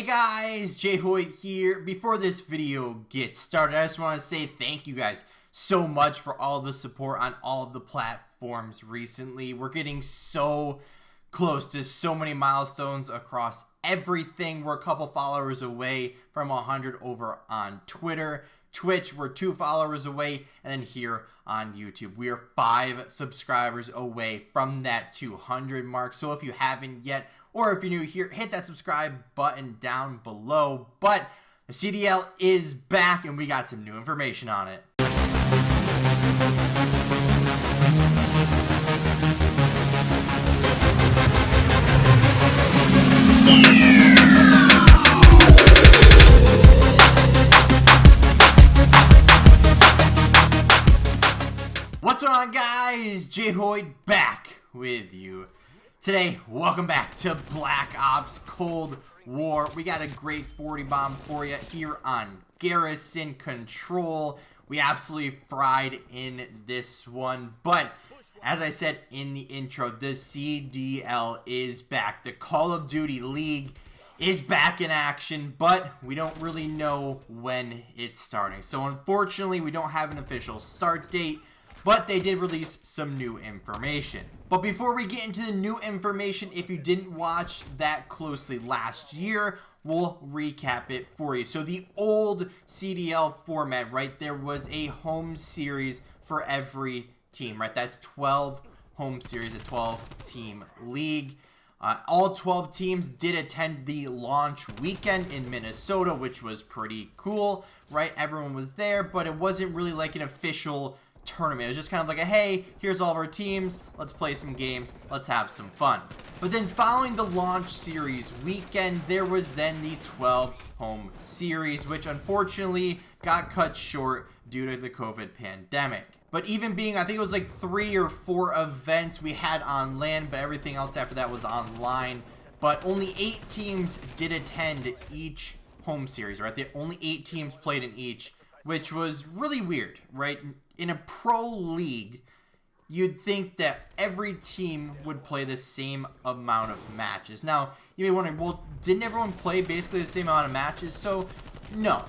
Hey guys, JHoyt here. Before this video gets started, I just want to say thank you guys so much for all the support on all of the platforms recently. We're getting so close to so many milestones across everything. We're a couple followers away from 100 over on Twitter. Twitch, we're 2 followers away, and then here on YouTube, we are 5 subscribers away from that 200 mark. So if you haven't yet, or if you're new here, hit that subscribe button down below. But the CDL is back, and we got some new information on it. What's going on, guys? JHoyt back with you today. Welcome back to Black Ops Cold War. We got a great 40 bomb for you here on Garrison Control. We absolutely fried in this one, but as I said in the intro, the CDL is back. The Call of Duty League is back in action, but we don't really know when it's starting. So unfortunately, we don't have an official start date, but they did release some new information. But before we get into the new information, if you didn't watch that closely last year, we'll recap it for you. So the old CDL format, right, there was a home series for every team, right? That's 12 home series, a 12-team league. All 12 teams did attend the launch weekend in Minnesota, which was pretty cool, right? Everyone was there, but it wasn't really like an official tournament. It was just kind of like a, hey, here's all of our teams, let's play some games, let's have some fun. But then following the launch series weekend, there was then the 12 home series, which unfortunately got cut short due to the COVID pandemic. But even being, I think it was like 3 or 4 events we had on land, but everything else after that was online. But only 8 teams did attend each home series, right? The only 8 teams played in each, which was really weird, right? In a pro league, you'd think that every team would play the same amount of matches. Now, you may be wondering, well, didn't everyone play basically the same amount of matches? So, no.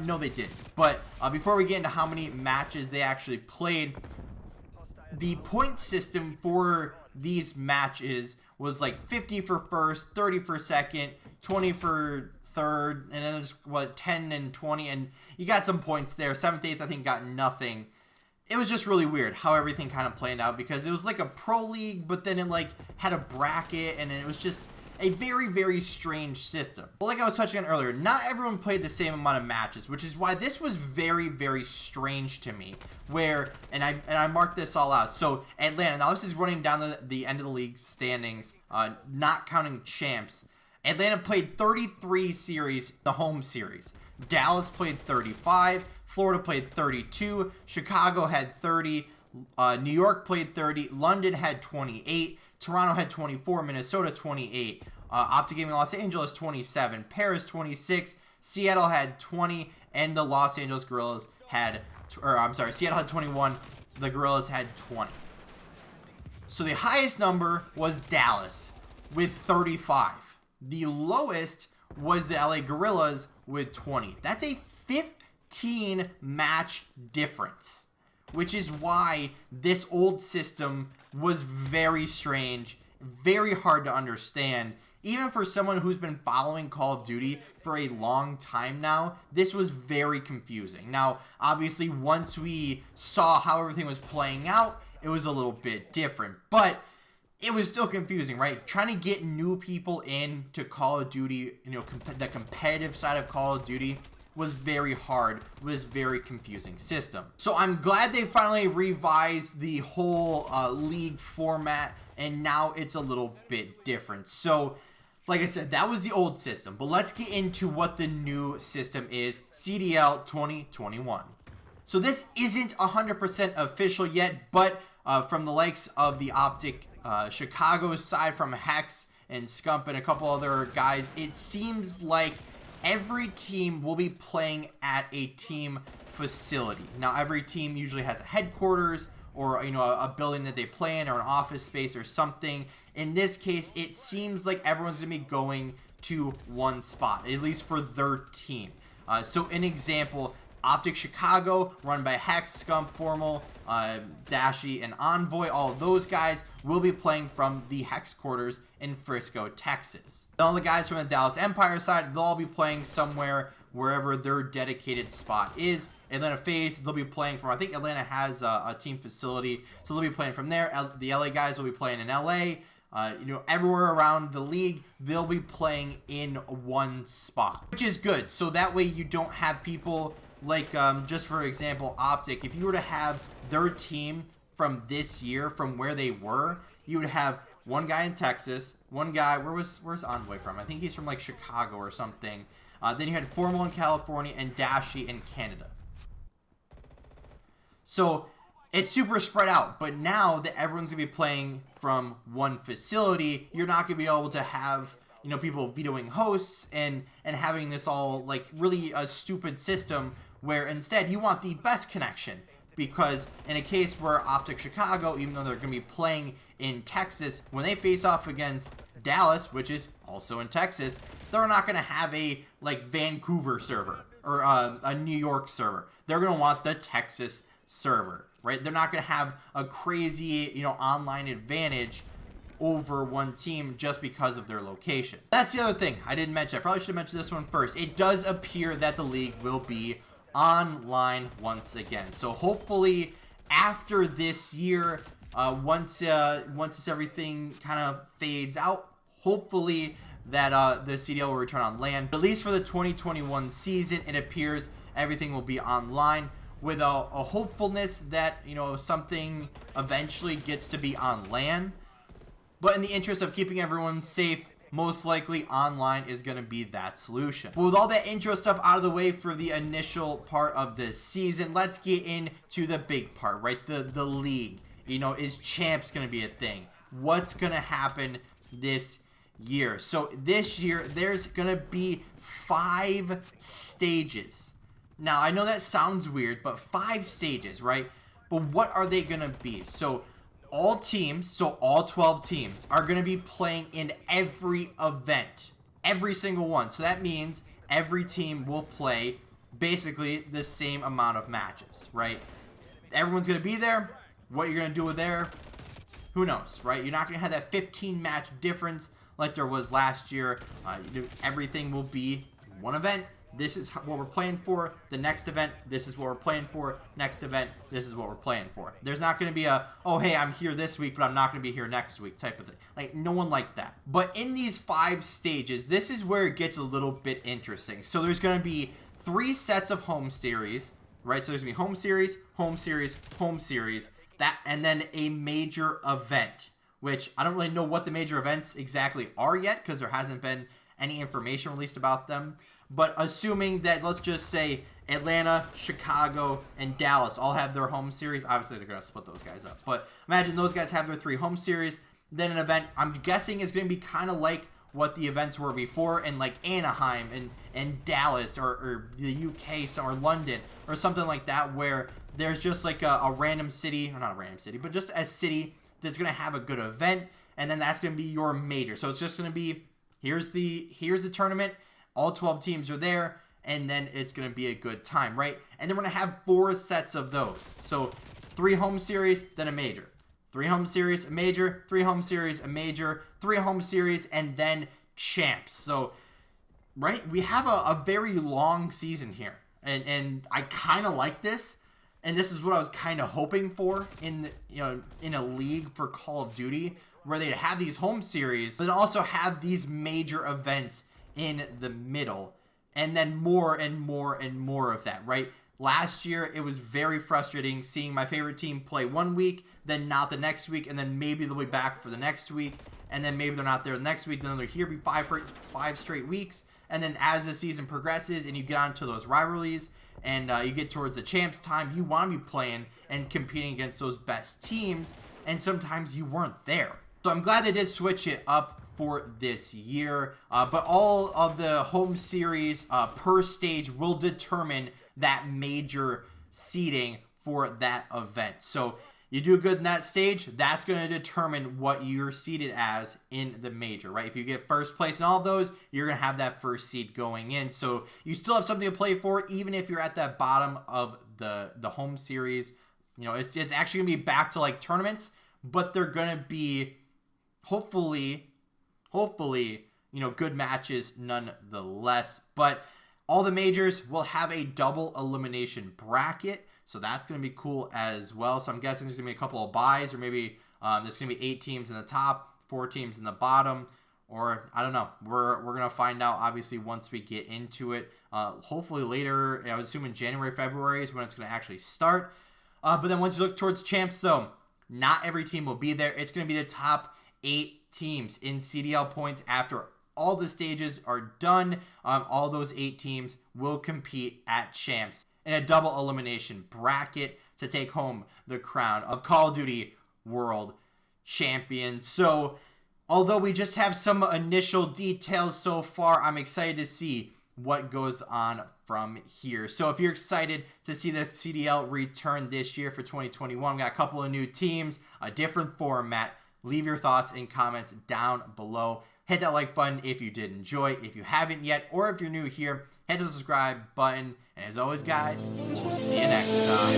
No, they didn't. But before we get into how many matches they actually played, the point system for these matches was like 50 for first, 30 for second, 20 for third, and then there's, what, 10 and 20, and you got some points there. 7th, 8th, I think, got nothing. It was just really weird how everything kind of played out, because it was like a pro league, but then it like had a bracket, and it was just a very, very strange system. But like I was touching on earlier, not everyone played the same amount of matches, which is why this was very, very strange to me. Where, and I marked this all out. So Atlanta, now this is running down the end of the league standings, not counting champs. Atlanta played 33 series, the home series. Dallas played 35. Florida played 32. Chicago had 30. New York played 30. London had 28. Toronto had 24. Minnesota 28. Optic Gaming Los Angeles 27. Paris 26. Seattle had 20. And the Los Angeles Guerrillas had, Seattle had 21. The Guerrillas had 20. So the highest number was Dallas with 35. The lowest was the LA Guerrillas with 20. That's a 15 match difference, which is why this old system was very strange, very hard to understand. Even for someone who's been following Call of Duty for a long time now, this was very confusing. Now, obviously, once we saw how everything was playing out, it was a little bit different, but it was still confusing, right? Trying to get new people in to Call of Duty, you know, the competitive side of Call of Duty was very hard. It was a very confusing system. So I'm glad they finally revised the whole league format, and now it's a little bit different. So, like I said, that was the old system, but let's get into what the new system is, CDL 2021. So this isn't 100% official yet, but from the likes of the Optic Chicago side, from Hex and Scump and a couple other guys, it seems like every team will be playing at a team facility. Now, every team usually has a headquarters or, you know, a building that they play in, or an office space or something. In this case, it seems like everyone's gonna be going to one spot, at least for their team. So an example, Optic Chicago, run by Hex, Scump, Formal, Dashy, and Envoy, all of those guys will be playing from the Hex quarters in Frisco, Texas. And all the guys from the Dallas Empire side, they'll all be playing somewhere wherever their dedicated spot is. Atlanta FaZe, they'll be playing from, I think Atlanta has a team facility, so they'll be playing from there. The LA guys will be playing in LA. You know, everywhere around the league, they'll be playing in one spot, which is good. So that way you don't have people like, just for example, Optic, if you were to have their team from this year, from where they were, you would have one guy in Texas, one guy, where's Envoy from? I think he's from like Chicago or something. Then you had Formal in California and Dashy in Canada. So it's super spread out, but now that everyone's gonna be playing from one facility, you're not gonna be able to have, you know, people vetoing hosts and having this all like really a stupid system where instead you want the best connection. Because in a case where Optic Chicago, even though they're gonna be playing in Texas, when they face off against Dallas, which is also in Texas, they're not gonna have a like Vancouver server or a New York server. They're gonna want the Texas server, right? They're not going to have a crazy, you know, online advantage over one team just because of their location. That's the other thing I didn't mention. I probably should have mentioned this one first. It does appear that the league will be online once again. So hopefully after this year, once this everything kind of fades out, hopefully that the CDL will return on land. But at least for the 2021 season, it appears everything will be online, with a hopefulness that, you know, something eventually gets to be on land. But in the interest of keeping everyone safe, most likely online is going to be that solution. But with all that intro stuff out of the way for the initial part of this season, let's get into the big part, right? The league. You know, is champs going to be a thing? What's going to happen this year? So this year, there's going to be 5 stages. Now, I know that sounds weird, but 5 stages, right? But what are they going to be? So all teams, so all 12 teams are going to be playing in every event, every single one. So that means every team will play basically the same amount of matches, right? Everyone's going to be there. What you're going to do with there, who knows, right? You're not going to have that 15 match difference like there was last year. Everything will be one event. This is what we're playing for. The next event, this is what we're playing for. Next event, this is what we're playing for. There's not going to be a, oh, hey, I'm here this week, but I'm not going to be here next week type of thing. Like, no one like that. But in these 5 stages, this is where it gets a little bit interesting. So there's going to be 3 sets of home series, right? So there's going to be home series, home series, home series, that, and then a major event, which I don't really know what the major events exactly are yet because there hasn't been any information released about them. But assuming that, let's just say, Atlanta, Chicago, and Dallas all have their home series. Obviously, they're going to split those guys up. But imagine those guys have their 3 home series. Then an event, I'm guessing, is going to be kind of like what the events were before in, like, Anaheim and Dallas or the UK or London or something like that, where there's just, like, a random city, or not a random city, but just a city that's going to have a good event. And then that's going to be your major. So it's just going to be, here's the tournament. All 12 teams are there, and then it's going to be a good time, right? And then we're going to have 4 sets of those. So 3 home series, then a major. 3 home series, a major. 3 home series, a major. 3 home series, and then champs. So, right, we have a very long season here. And I kind of like this. And this is what I was kind of hoping for in a league for Call of Duty, where they have these home series, but also have these major events in the middle, and then more and more and more of that, right? Last year, it was very frustrating seeing my favorite team play one week, then not the next week, and then maybe they'll be back for the next week, and then maybe they're not there the next week, then they're here be 5 straight weeks, and then as the season progresses and you get onto those rivalries, and you get towards the champs time, you want to be playing and competing against those best teams, and sometimes you weren't there. So I'm glad they did switch it up for this year, but all of the home series per stage will determine that major seeding for that event. So You do good in that stage, that's going to determine what you're seeded as in the major, right? If you get first place in all of those, you're going to have that first seed going in. So you still have something to play for, even if you're at that bottom of the home series. You know, it's actually going to be back to like tournaments, but they're going to be hopefully, you know, good matches nonetheless. But all the majors will have a double elimination bracket. So that's going to be cool as well. So I'm guessing there's going to be a couple of buys, or maybe there's going to be 8 teams in the top, 4 teams in the bottom, or I don't know. We're going to find out, obviously, once we get into it. Hopefully later, I would assume in January, February is when it's going to actually start. But then once you look towards champs, though, not every team will be there. It's going to be the top 8 teams in CDL points after all the stages are done. All those 8 teams will compete at champs in a double elimination bracket to take home the crown of Call of Duty World Champion. So although we just have some initial details so far, I'm excited to see what goes on from here. So if you're excited to see the CDL return this year for 2021, we got a couple of new teams, a different format. Leave your thoughts and comments down below. Hit that like button if you did enjoy. If you haven't yet, or if you're new here, hit the subscribe button. And as always, guys, we'll see you next time.